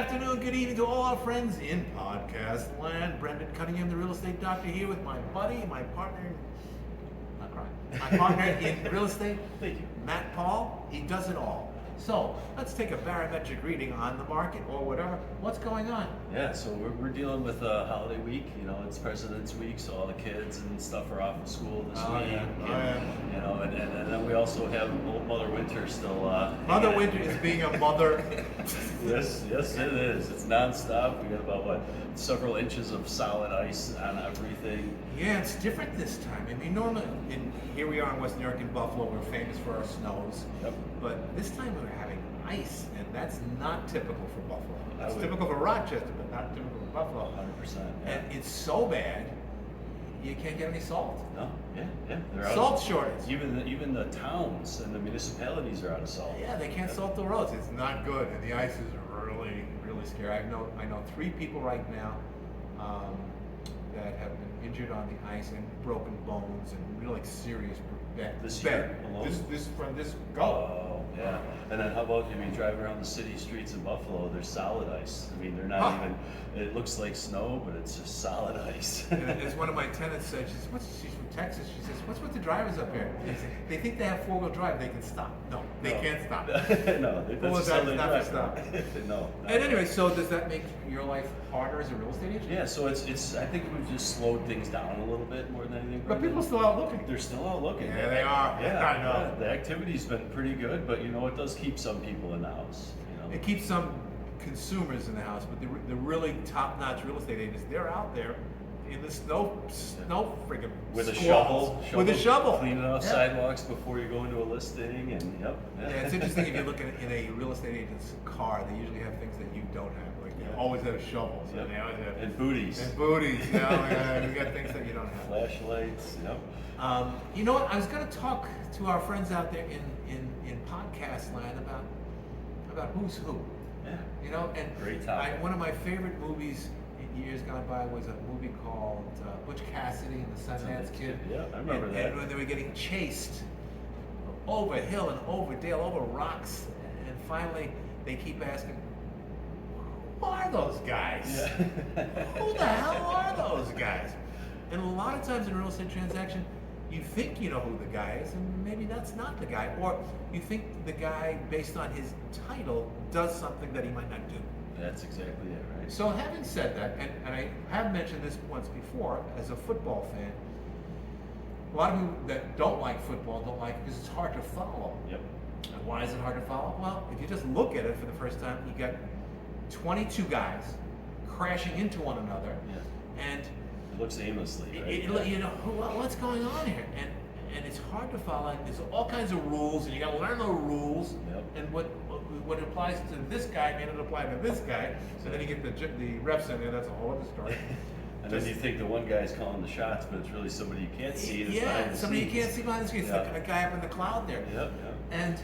afternoon, good evening to all our friends in podcast land. Brendan Cunningham, the real estate doctor, here with my buddy, my partner, my partner in real estate. Thank you. Matt Paul. He does it all. So let's take a barometric reading on the market or whatever. What's going on? Yeah, so we're dealing with holiday week. You know, it's President's Week, so all the kids and stuff are off of school this week. Yeah. You know, and then we also have old Mother Winter still. Mother Winter is being a mother. Yes, it is. It's nonstop. We got about several inches of solid ice on everything. Yeah, it's different this time. I mean, normally, here we are in West New York and Buffalo. We're famous for our snows. Yep. But this time we're having ice, and that's not typical for Buffalo. It's typical for Rochester, but not typical for Buffalo. 100%. Yeah. And it's so bad, you can't get any salt. No, yeah. They're Salt shortage. Even the towns and the municipalities are out of salt. Yeah, they can't salt the roads. It's not good, and the ice is really, really scary. I know 3 people right now that have been injured on the ice and broken bones and really serious. This year alone? This from this go. Oh, yeah. And then how about, driving around the city streets in Buffalo, there's solid ice. I mean, they're not even, it looks like snow, but it's just solid ice. And as one of my tenants said, she's from Texas, she says, what's with the drivers up here? They think they have 4-wheel drive, they can stop. No, they can't stop. No, that's not to stop. No. And anyway, so does that make your life harder as a real estate agent? Yeah, so it's I think we've just slowed things down a little bit more than anything. But people are still out looking. They're still out looking. Yeah, they are. Yeah, I know. Yeah, the activity's been pretty good, but it does keep some people in the house. It keeps some consumers in the house, but the really top-notch real estate agents, they're out there in the snow friggin' with squalls. With a shovel. Cleaning off sidewalks before you go into a listing, and Yeah, it's interesting if you look in a real estate agent's car, they usually have things that you don't have. Like they always have shovels. Yep. And they always have and booties. And booties. You got things that you don't have. Flashlights. Yep. You know what? I was going to talk to our friends out there in podcast land about who's who. Yeah. And great topic. One of my favorite movies in years gone by was a movie called Butch Cassidy and the Sundance Kid. Yeah, I remember that. And when they were getting chased over hill and over dale, over rocks, and finally they keep asking, who are those guys? Yeah. Who the hell are those guys? And a lot of times in a real estate transaction, you think you know who the guy is, and maybe that's not the guy. Or you think the guy, based on his title, does something that he might not do. That's exactly it, right? So having said that, and I have mentioned this once before, as a football fan, a lot of people that don't like football don't like it because it's hard to follow. Yep. And why is it hard to follow? Well, if you just look at it for the first time, you got 22 guys crashing into one another, and it looks aimlessly, right? What's going on here? And it's hard to follow. And there's all kinds of rules, and you got to learn the rules. Yep. And what applies to this guy may not apply to this guy. So then you get the refs in there. That's a whole other story. And then you think the one guy's calling the shots, but it's really somebody you can't see. Somebody you can't see behind the screen. It's like a guy up in the cloud there. Yep. And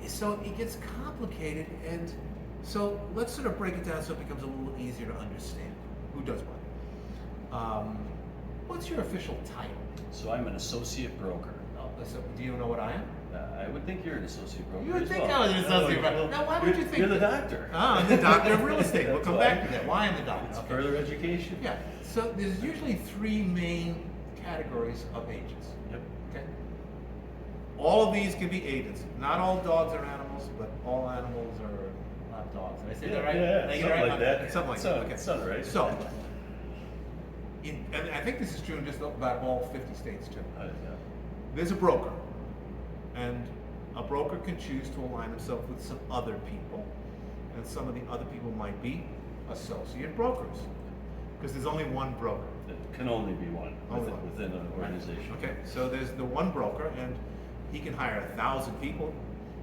so it gets complicated. And so let's sort of break it down so it becomes a little easier to understand who does what. What's your official title? So I'm an associate broker. Oh, so do you know what I am? I would think you're an associate broker. You would as think well. I was an associate broker. Now, why would you think You're the that? doctor. I'm the doctor of real estate. We'll come back to that. Why I'm the doctor. It's Okay. further education. Yeah. So there's usually 3 main categories of agents. Yep. Okay. All of these can be agents. Not all dogs are animals, but all animals are not dogs. Did I say that right? Yeah, Did I get it something right? like that. Something like that. Okay. Sounds right. So, and I think this is true in just about all 50 states too. Yeah. There's a broker, and a broker can choose to align himself with some other people, and some of the other people might be associate brokers, because there's only one broker. It can only be one within an organization. Okay, so there's the one broker, and he can hire 1,000 people.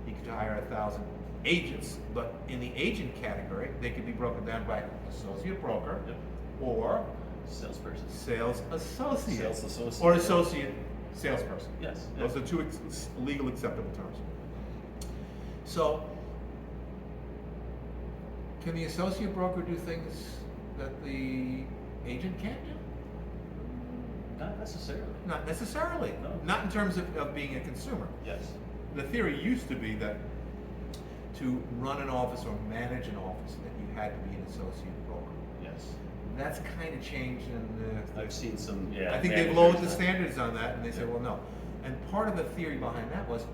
He could hire 1,000 agents, but in the agent category, they could be broken down by associate broker or salesperson, sales associate, sales associate, or associate salesperson. Yes. Those are 2 legal acceptable terms. So, can the associate broker do things that the agent can't do? Not necessarily. Not necessarily. No. Not in terms of being a consumer. Yes. The theory used to be that to run an office or manage an office that you had to be an associate broker. Yes. That's kind of changed, and I've seen some, yeah. I think they've lowered the standards on that, and they said, well, no. And part of the theory behind that was,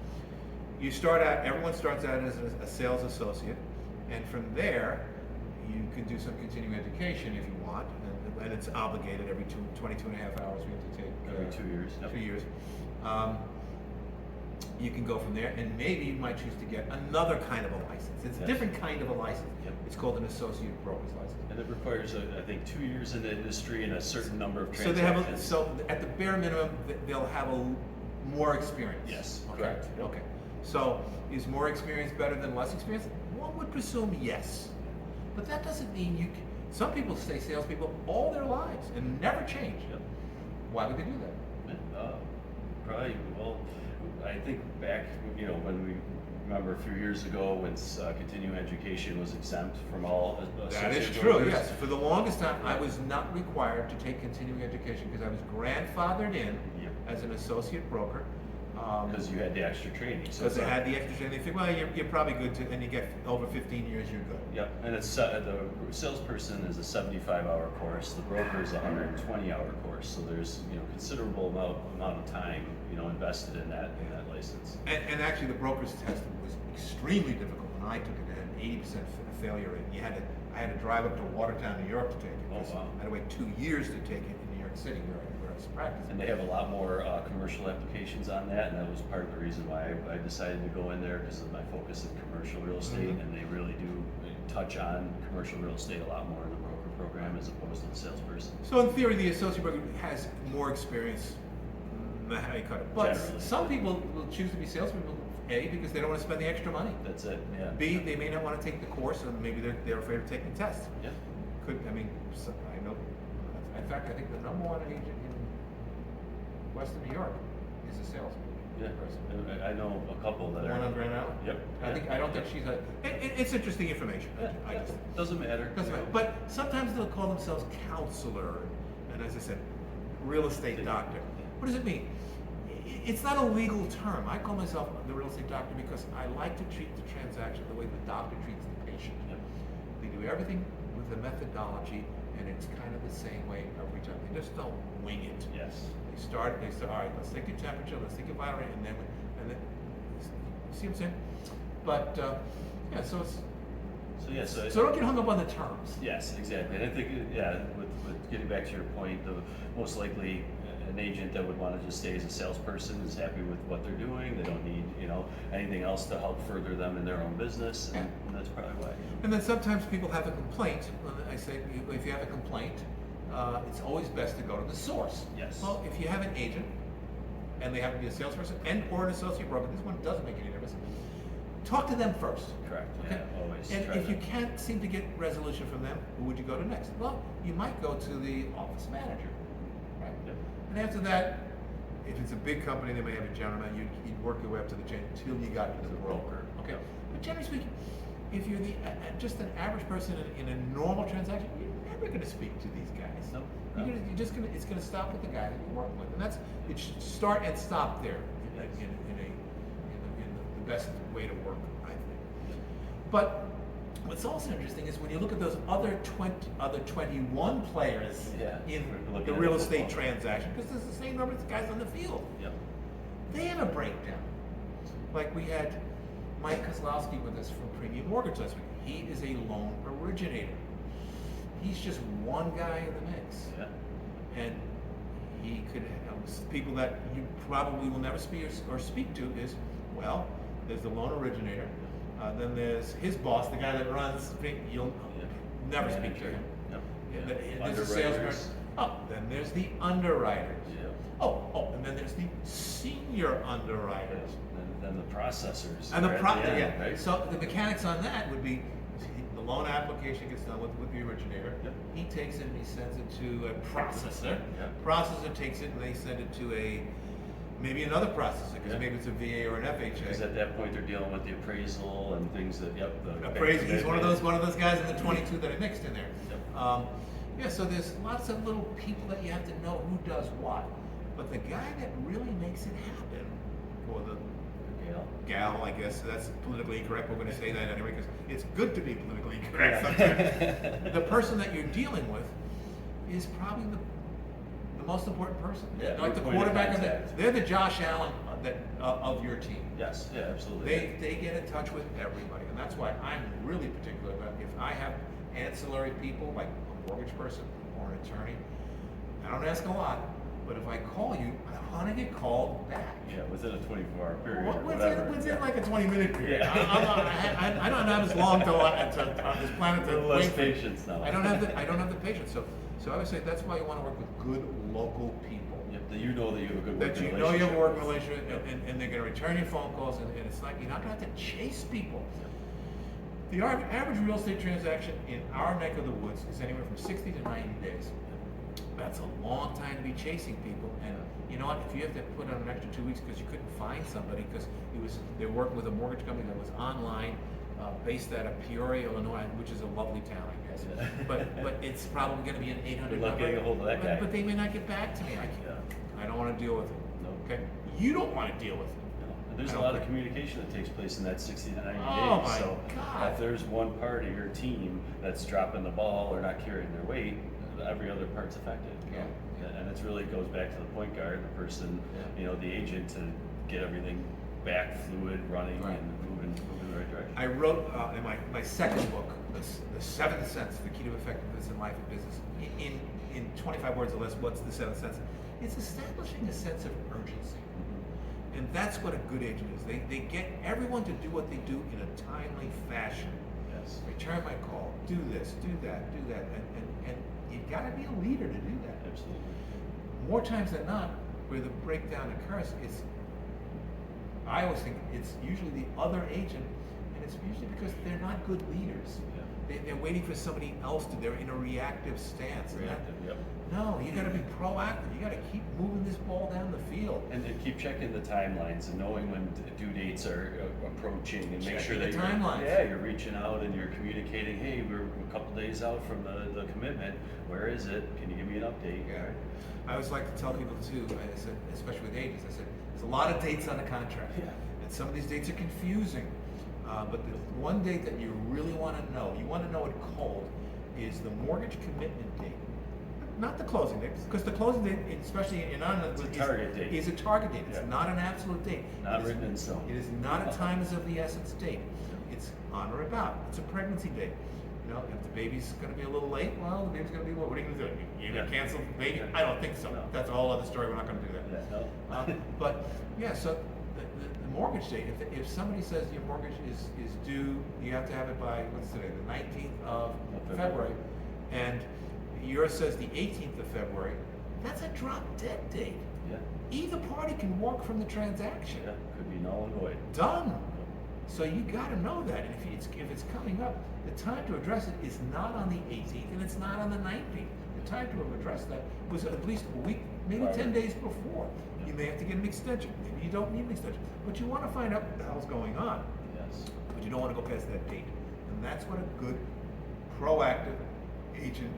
everyone starts out as a sales associate, and from there, you can do some continuing education if you want, and it's obligated every 22 and a half hours we have to take. Every 2 years. Yep. 2 years. You can go from there, and maybe you might choose to get another kind of a license. It's a different kind of a license. Yep. It's called an associate broker's license. And it requires, I think, 2 years in the industry and a certain number of transactions. So they have so at the bare minimum, they'll have more experience. Yes, okay. correct. Okay. So is more experience better than less experience? One would presume yes. But that doesn't mean you can. Some people stay salespeople all their lives and never change. Yep. Why would they do that? Probably, well, I think back, when we remember a few years ago when continuing education was exempt from all That is associate true, brokers. yes. For the longest time, I was not required to take continuing education because I was grandfathered in Yep. as an associate broker. Because you had the extra training. So Because they had the extra training. They think, well, you're probably good to, and you get over 15 years, you're good. Yep, and it's the salesperson is a 75-hour course. The broker is a 120-hour course. So there's considerable amount of time invested in that license. And actually, the broker's test was extremely difficult when I took it. It had an 80% failure rate. I had to drive up to Watertown, New York to take it. Oh, wow. I had to wait 2 years to take it in New York City where I was practicing. And they have a lot more commercial applications on that, and that was part of the reason why I decided to go in there, because of my focus in commercial real estate, and they really do touch on commercial real estate a lot more in the broker program as opposed to the salesperson. So in theory, the associate broker has more experience. Not how you cut it. But Generally. some people will choose to be salespeople, A, because they don't want to spend the extra money. That's it. Yeah. B, they may not want to take the course, and maybe they're afraid of taking the test. Yeah. I know. In fact, I think the number one agent in Western New York is a salesman. Yeah. Person. I know a couple that The are. one on Grand Island. Yep. I don't think she's a. It's interesting information. Yeah, I just. doesn't matter. Doesn't matter. But sometimes they'll call themselves counselor, and as I said, real estate doctor. What does it mean? It's not a legal term. I call myself the real estate doctor because I like to treat the transaction the way the doctor treats the patient. Yep. They do everything with a methodology, and it's kind of the same way every time. They just don't wing it. Yes. They start, all right, let's take your temperature, let's take your vital rate, and then, see what I'm saying? But, yeah, so it's, so don't get hung up on the terms. Yes, exactly. And I think, with getting back to your point, the most likely an agent that would want to just stay as a salesperson is happy with what they're doing. They don't need, anything else to help further them in their own business, and that's probably why. And then sometimes people have a complaint. I say, if you have a complaint, it's always best to go to the source. Yes. Well, if you have an agent, and they happen to be a salesperson or an associate broker, this one doesn't make any difference. Talk to them first. Correct. Okay? Yeah, always. And try if to- you can't seem to get resolution from them, who would you go to next? Well, you might go to the office manager, right? Yep. And after that, if it's a big company, they may have a general manager. You'd work your way up to the chain until you got to the broker. Okay. Yep. But generally speaking, if you're just an average person in a normal transaction, you're never going to speak to these guys. No. It's going to stop with the guy that you're working with, and it should start and stop there in the best way to work, I think. But what's also interesting is when you look at those other 21 players in the real estate transaction, because there's the same number of guys on the field. Yep. They have a breakdown. Like we had Mike Kozlowski with us from Premium Mortgage last week. He is a loan originator. He's just one guy in the mix. Yeah. And he could people that you probably will never speak to is, well, there's the loan originator, then there's his boss, the guy that runs, you'll never speak to him. Yep. There's a salesperson. Oh, then there's the underwriters. Yeah. Oh, and then there's the senior underwriters. And then the processors. And right? So the mechanics on that would be the loan application gets done with the originator. Yep. He takes it and he sends it to a processor. Yep. Processor takes it and they send it to maybe another processor, because maybe it's a VA or an FHA. Because at that point they're dealing with the appraisal and things that Appraisal. He's one of those guys in the 22 that I mixed in there. Yep. So there's lots of little people that you have to know who does what. But the guy that really makes it happen, or the gal, I guess. That's politically incorrect. We're going to say that anyway because it's good to be politically incorrect sometimes. The person that you're dealing with is probably the most important person. Yeah, like the point of quarterback contact. they're the Josh Allen of your team. Yes, yeah, absolutely. They get in touch with everybody, and that's why I'm really particular about if I have ancillary people like a mortgage person or an attorney. I don't ask a lot, but if I call you, I want to get called back. Yeah, within a 24-hour period. Within like a 20-minute period. Yeah. I don't have as long on this planet to less wait for. patience now. I don't have the patience. So I would say that's why you want to work with good local people. Yep, that you know that you have a good working That you relationship. know you have a working with. relationship, and they're going to return your phone calls, and it's like you're not going to have to chase people. The average real estate transaction in our neck of the woods is anywhere from 60 to 90 days. That's a long time to be chasing people, and you know what? If you have to put on an extra 2 weeks because you couldn't find somebody because they're working with a mortgage company that was online, based out of Peoria, Illinois, which is a lovely town, I guess. Yeah. But it's probably going to be an 800 Good luck number. getting a hold of that guy. But they may not get back to me. I don't want to deal with it. No. Okay, you don't want to deal with it. And there's a lot of communication that takes place in that 60 to 90 days. Oh my so God. if there's one part of your team that's dropping the ball or not carrying their weight, every other part's affected. Yeah. And it really goes back to the point guard, the person, the agent, to get everything back fluid, running, Right. and moving in the right direction. I wrote in my second book, The Seventh Sense, The Key to Effectiveness in Life and Business. In 25 words or less, what's the seventh sense? It's establishing a sense of urgency. And that's what a good agent is. They get everyone to do what they do in a timely fashion. Yes. Return my call, do this, do that, and you gotta be a leader to do that. Absolutely. More times than not, where the breakdown occurs, I always think it's usually the other agent, and it's usually because they're not good leaders. Yeah. They're waiting for somebody else to. They're in a reactive stance. And Reactive, yep. No, you got to be proactive. You got to keep moving this ball down the field. And keep checking the timelines and knowing when due dates are approaching, and make sure Checking that the timelines. you're reaching out and you're communicating. Hey, we're a couple days out from the commitment. Where is it? Can you give me an update? Yeah. I always like to tell people too. I said, especially with agents, I said there's a lot of dates on the contract, and some of these dates are confusing. But the one date that you really want to know, you want to know it cold, is the mortgage commitment date. Not the closing date, because the closing date, especially in It's a target date. is a target date. It's Yeah. not an absolute date. Not It is- written in stone. It is not a time is of the essence date. It's on or about. It's a pregnancy date. You know, if the baby's going to be a little late, well, the baby's going to be what are you going to do? You're going to Yeah. cancel the baby? Yeah. I don't think so. No. That's a whole other story. We're not going to do that. Yeah, no. But yeah, so the mortgage date. If somebody says your mortgage is due, you have to have it by what's today, the 19th of February, and yours says the 18th of February. That's a drop dead date. Yeah. Either party can walk from the transaction. Yeah. Could be null and void. Done. So you got to know that, and if it's coming up, the time to address it is not on the 18th, and it's not on the 19th. The time to have addressed that was at least a week, maybe Right. 10 days before. You may have to get an extension. Maybe you don't need an extension, but you want to find out what the hell's going on. Yes. But you don't want to go past that date, and that's what a good, proactive agent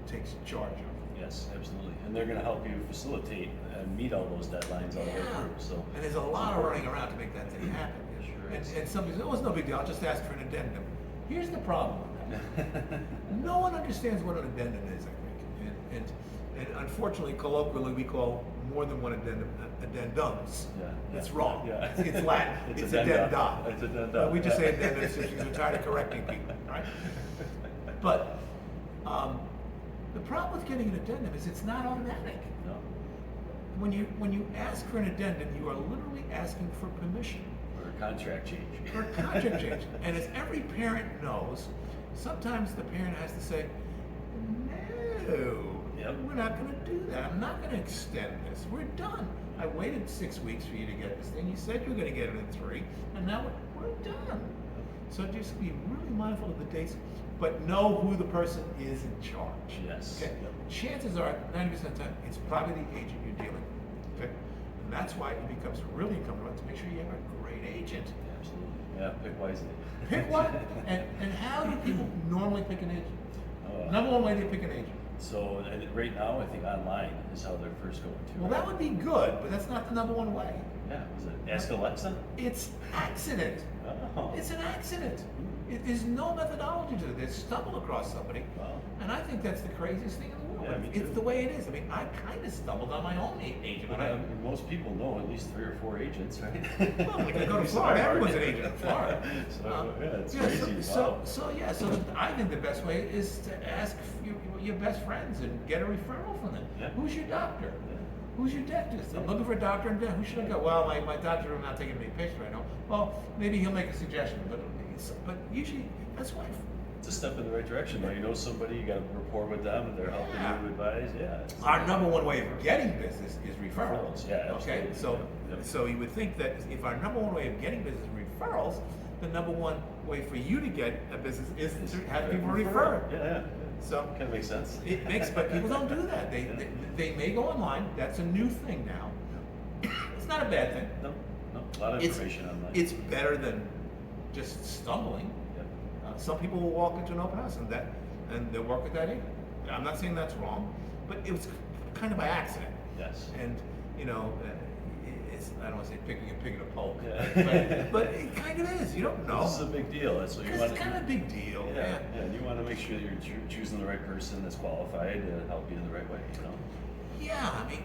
takes charge of. Yes, absolutely. And they're going to help you facilitate and meet all those deadlines all the way through. So. And there's a lot of running around to make that thing happen. Sure is. And somebody says, oh, it's no big deal, I'll just ask for an addendum. Here's the problem with that. No one understands what an addendum is, I think. And unfortunately, colloquially, we call more than one addendum addendums. Yeah, yeah. It's wrong. Yeah. It's Latin. It's addenda. addenda. It's addenda. We just say addendum since we're tired of correcting people, right? But the problem with getting an addendum is it's not automatic. No. When you ask for an addendum, you are literally asking for permission. Or a contract change. For a contract change. And as every parent knows, sometimes the parent has to say, no, Yep. we're not going to do that. I'm not going to extend this. We're done. I waited 6 weeks for you to get this thing. You said you were going to get it in 3, and now we're done. So just be really mindful of the dates, but know who the person is in charge. Yes. Okay. Yep. Chances are, 90% of the time, it's probably the agent you're dealing with. Okay. And that's why it becomes really incumbent to make sure you have a great agent. Absolutely. Yeah, pick wisely. Pick one. And how do people normally pick an agent? Uh, Number one way they pick an agent. So and right now, I think online is how they're first going to. Well, that would be good, but that's not the number one way. Yeah, was it Ask Alexa? It's accident. Oh. It's an accident. There's no methodology to it. They stumble across somebody. Wow. And I think that's the craziest thing in the world. Yeah, me It's too. the way it is. I mean, I kind of stumbled on my own agent. But most people know at least 3 or 4 agents, right? Well, when they go to Florida, everyone's an agent in Florida. So, yeah, it's Yeah, crazy. Wow. So I think the best way is to ask your best friends and get a referral from them. Yeah. Who's your doctor? Yeah. Who's your dentist? I'm Yeah. looking for a doctor and dentist. Who should I go? Well, my doctor, I'm not taking any patients right now. Well, maybe he'll make a suggestion, but usually that's why. It's a step in the right direction. Though. You know somebody, you got a rapport with them, they're helping Yeah. you advise. Yeah. Our number one way of getting business is referrals. Yeah, Okay, absolutely. so Yep. so you would think that if our number one way of getting business is referrals, the number one way for you to get a business is to have people refer. Yeah. So Kind of makes sense. it makes, but people don't do that. They may go online. That's a new thing now. It's not a bad thing. No, a lot of It's- information online. It's better than just stumbling. Yep. Some people will walk into an open house and they'll work with that agent. I'm not saying that's wrong, but it was kind of by accident. Yes. And you know, it's, I don't want to say picking a pig in a poke, Yeah. but it kind of is. You don't know. This is a big deal. That's what you 'Cause want it's to. kind of a big deal. Yeah, and you want to make sure that you're choosing the right person that's qualified to help you in the right way. You know. Yeah, I mean,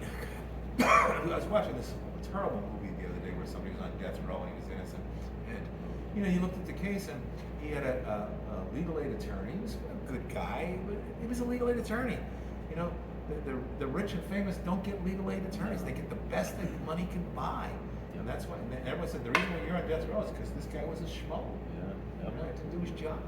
I was watching this terrible movie the other day where somebody was on death row and he was innocent, and you know, he looked at the case and he had a legal aid attorney. He was a good guy, but he was a legal aid attorney. You know, the rich and famous don't get legal aid attorneys. They get the best that money can buy, and that's why. And everyone said the reason why you're on death row is because this guy was a schmo. Yeah. You know, he didn't do his job.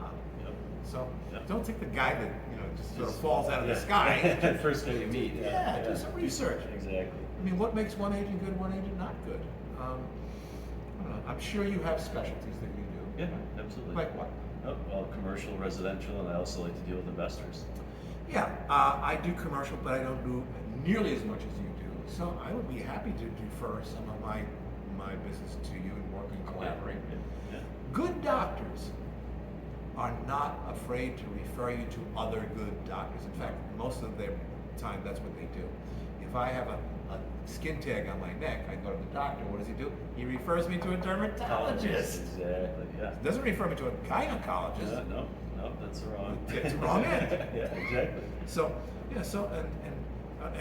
Yep. So Yep. don't take the guy that just sort of Just- falls out of the yeah. sky. First guy you meet. Yeah, do some research. Exactly. I mean, what makes one agent good, one agent not good? I don't know. I'm sure you have specialties that you do. Yeah, absolutely. Like what? Oh, well, commercial, residential, and I also like to deal with investors. Yeah, I do commercial, but I don't do nearly as much as you do. So I would be happy to defer some of my business to you and work and collaborate. Yeah. Good doctors are not afraid to refer you to other good doctors. In fact, most of their time, that's what they do. If I have a skin tag on my neck, I go to the doctor. What does he do? He refers me to a dermatologist. Exactly. Yeah. Doesn't refer me to a gynecologist. Yeah, no, that's the wrong. It's the wrong end. Yeah, exactly. So yeah,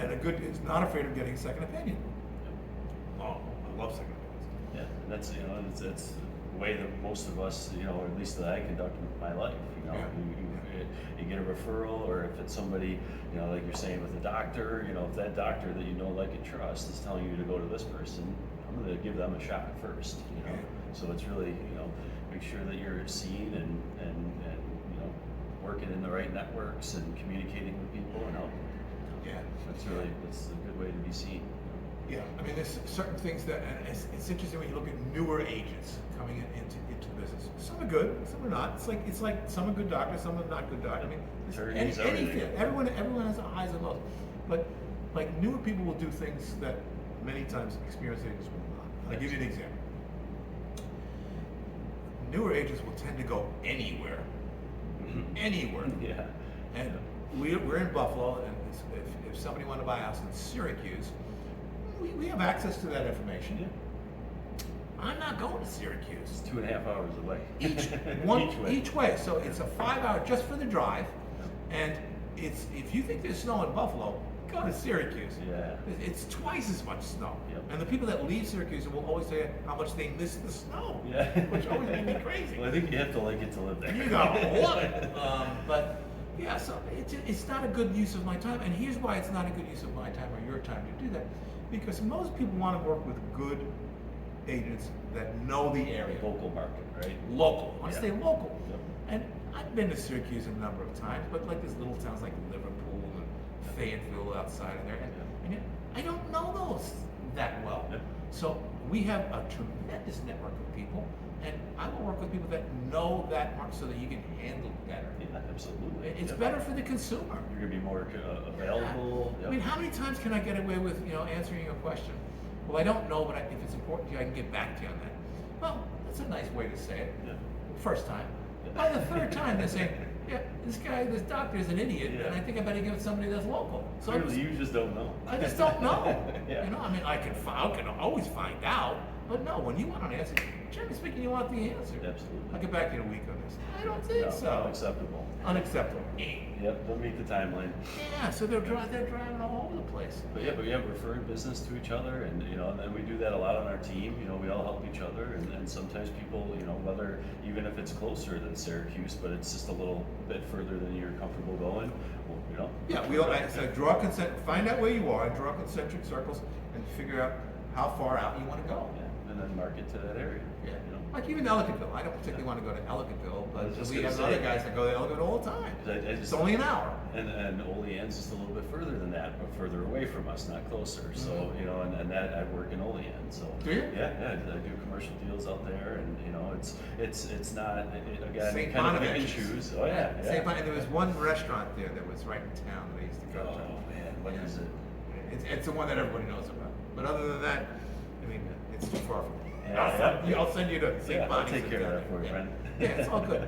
and a good is not afraid of getting a second opinion. Oh, I love second opinions. Yeah, and that's it's the way that most of us, or at least that I conduct my life. Yeah. You get a referral, or if it's somebody, like you're saying with a doctor, if that doctor that you know, like, and trust is telling you to go to this person, I'm going to give them a shot first. Yeah. So it's really, make sure that you're seen and working in the right networks and communicating with people and helping. Yeah. That's a good way to be seen. Yeah, I mean, there's certain things that, and it's interesting when you look at newer agents coming into the business. Some are good, some are not. It's like some are good doctors, some are not good doctors. I mean, Attorneys, anything. everything. Everyone has highs and lows, but like newer people will do things that many times experienced agents will not. I'll give you an example. Newer agents will tend to go anywhere. Anywhere. Yeah. And we're in Buffalo, and if somebody wanted to buy a house in Syracuse, we have access to that information. Yeah. I'm not going to Syracuse. It's 2.5 hours away. Each way. So it's a 5-hour just for the drive, and if you think there's snow in Buffalo, go to Syracuse. Yeah. It's twice as much snow. Yep. And the people that leave Syracuse will always say how much they miss the snow. Yeah. Which always made me crazy. Well, I think you have to like it to live there. You gotta love it. But yeah, so it's not a good use of my time. And here's why it's not a good use of my time or your time to do that. Because most people want to work with good agents that know the area. Local market, right? Local. I want to Yeah. stay local. Yep. And I've been to Syracuse a number of times, but like these little towns like Liverpool and Fayetteville outside of there. And yet I don't know those that well. Yeah. So we have a tremendous network of people, and I will work with people that know that market so that you can handle it better. Yeah, absolutely. It's Yep. better for the consumer. You're gonna be more available. I mean, how many times can I get away with, answering a question? Well, I don't know, but if it's important to you, I can get back to you on that. Well, that's a nice way to say it. Yeah. First time. By the third time, they're saying, yeah, this doctor is an idiot, Yeah. and I think I better give it to somebody that's local. So Clearly, you just don't know. I just don't know. Yeah. You know, I mean, I can always find out, but no, when you want an answer, generally speaking, you want the answer. Absolutely. I'll get back to you in a week on this. I don't think No, so. unacceptable. Unacceptable. Yep, don't meet the timeline. Yeah, so they're driving all over the place. But yeah, referring business to each other, and and we do that a lot on our team. We all help each other, and sometimes people, whether even if it's closer than Syracuse, but it's just a little bit further than you're comfortable going. Well, Yeah, so draw find out where you are, and draw concentric circles, and figure out how far out you want to go. Yeah, and then market to that area. Yeah. Like even Ellicottville. I don't particularly want to go to Ellicottville, I was but just we gonna have say- other guys that go to Ellicottville all the time. It's only an hour. And Olean's just a little bit further than that, but further away from us, not closer. So Mhm. and that I work in Olean. So Do you? Yeah, I do commercial deals out there, and it's not again St. kind of pick and Bonaventure's. choose. Oh yeah, yeah. St. And there was one restaurant there that was right in town that I used to go Oh to. man, what is it? It's the one that everybody knows about. But other than that, I mean, it's too far from me. Yeah, I'll send you to St. Yeah, I'll Bonnie's. take care of that for you, friend. Yeah, it's all good.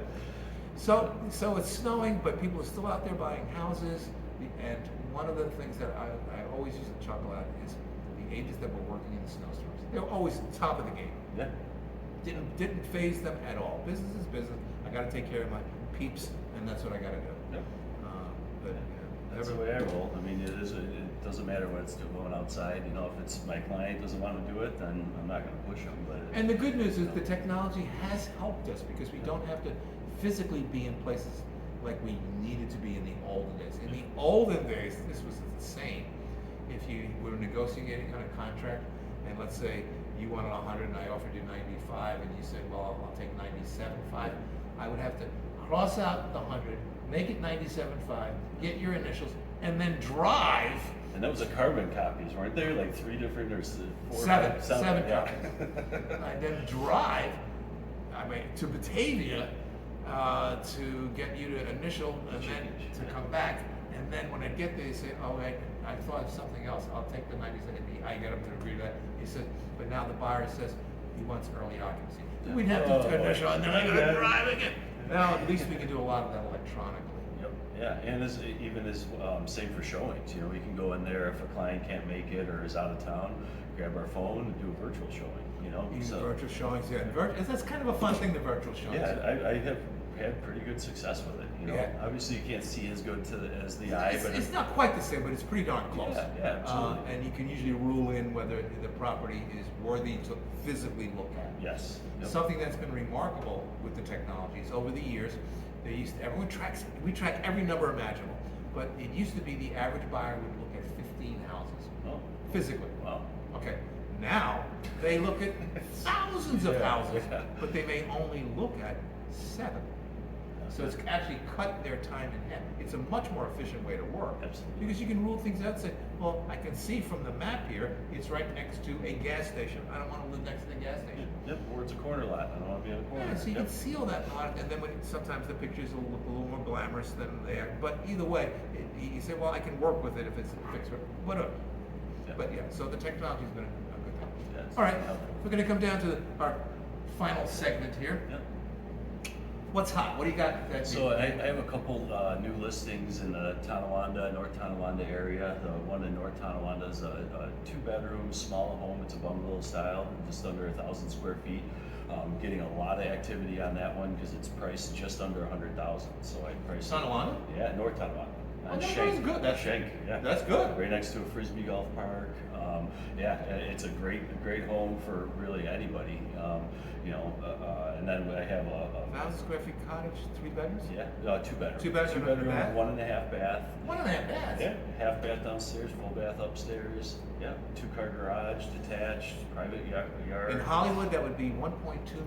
So it's snowing, but people are still out there buying houses. And one of the things that I always used to chuckle at is the agents that were working in the snowstorms. They were always top of the game. Yeah. Didn't phase them at all. Business is business. I got to take care of my peeps, and that's what I got to do. Yep. But That's the way I roll. I mean, it doesn't matter what it's going outside. If it's my client doesn't want to do it, then I'm not going to push them. But And the good news is the technology has helped us because we don't have to physically be in places like we needed to be in the olden days. In the olden days, this was insane. If you were negotiating on a contract, and let's say you wanted 100 and I offered you 95, and you said, well, I'll take 97.5, I would have to cross out the 100, make it 97.5, get your initials, and then drive. And that was a carbon copies, weren't there? Like 3 different or 4, Seven yeah. copies. I then drive, to Batavia to get you to initial and then to come back. And then when I get there, they say, oh, I thought of something else. I'll take the 97. I get them to agree to that. He said, but now the buyer says he wants early occupancy. We'd have to initial and then I got to drive again. Now at least we can do a lot of that electronically. Yep. Yeah, and even as same for showings. We can go in there if a client can't make it or is out of town, grab our phone and do a virtual showing. Virtual showings, yeah. That's kind of a fun thing, the virtual showings. Yeah, I have had pretty good success with it. Yeah. Obviously you can't see as good as the eye, but It's not quite the same, but it's pretty darn close. Yeah, absolutely. And you can usually rule in whether the property is worthy to physically look at. Yes. Yep. Something that's been remarkable with the technologies over the years, we track every number imaginable, but it used to be the average buyer would look at 15 houses Oh, physically. wow. Okay, now they look at thousands of houses, yeah. but they may only look at 7. So it's actually cut their time in half. It's a much more efficient way to work. Absolutely. Because you can rule things out and say, well, I can see from the map here, it's right next to a gas station. I don't want to live next to the gas station. Yep, or it's a corner lot. I don't want to be on a corner. Yeah, so you Yep. can see all that lot, and then sometimes the pictures will look a little more glamorous than they are. But either way, you say, well, I can work with it if it's fixed. Whatever. Yeah. But yeah, so the technology's been a good thing. Yeah, it's All right, helpful. we're going to come down to our final segment here. Yep. What's hot? What do you got? So I have a couple new listings in the North Tonawanda area. The one in North Tonawanda is a 2-bedroom, small home. It's a bungalow style, just under 1,000 square feet. Getting a lot of activity on that one because it's priced just under 100,000. So I priced Tonawanda? Yeah, North Tonawanda. Oh, that's good. That's Shank. Yeah, That's good. Right next to a frisbee golf park. It's a great home for really anybody. And then I have a 1,000 square feet cottage, 3 bedrooms? 2 bedroom. 2 bedrooms and a 2-bedroom, bath? 1.5 bath. 1.5 baths? Yeah, half bath downstairs, full bath upstairs. Yeah, 2-car garage, detached, private yard. In Hollywood, that would be 1.2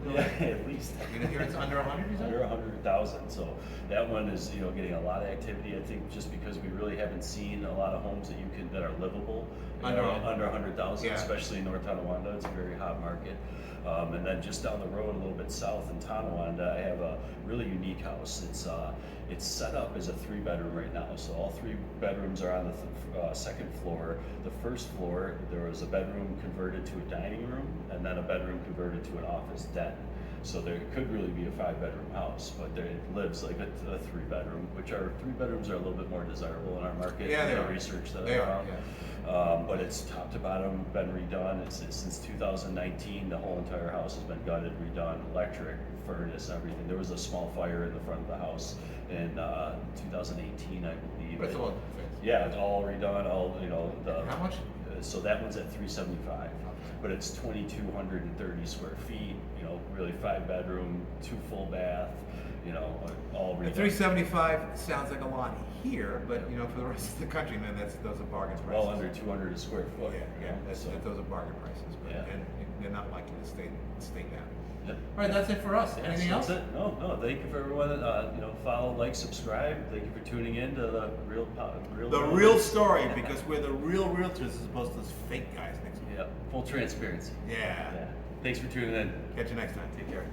Yeah, million. at least. Here it's under 100, you said? Under 100,000. So that one is getting a lot of activity. I think just because we really haven't seen a lot of homes that are livable Under 100,000, yeah. especially in North Tonawanda. It's a very hot market. And then just down the road a little bit south in Tonawanda, I have a really unique house. It's set up as a 3-bedroom right now. So all 3 bedrooms are on the second floor. The first floor, there was a bedroom converted to a dining room, and then a bedroom converted to an office den. So there could really be a 5-bedroom house, but there it lives like a 3-bedroom, which are 3 bedrooms are a little bit more desirable in our market. Yeah, they the are. research that They I are, found. But it's top to bottom been redone. It's since 2019, the whole entire house has been gutted, redone, electric, furnace, everything. There was a small fire in the front of the house in 2018, I believe. But it's all fixed. Yeah, it's all redone. All How much? So that one's at 375, but it's 2,230 square feet. Really 5-bedroom, 2 full bath. All redone. At 375 sounds like a lot here, but for the rest of the country, man, those are bargain prices. Well under 200 a square foot. Those are bargain prices, but Yeah. and they're not likely to stay down. Yep. All right, that's it for us. Yes, Anything else? that's it. No. Thank you for everyone. Follow, like, subscribe. Thank you for tuning in to the real. The real story, because we're the real realtors as opposed to those fake guys next week. Yeah, full transparency. Yeah. Thanks for tuning in. Catch you next time. Take care.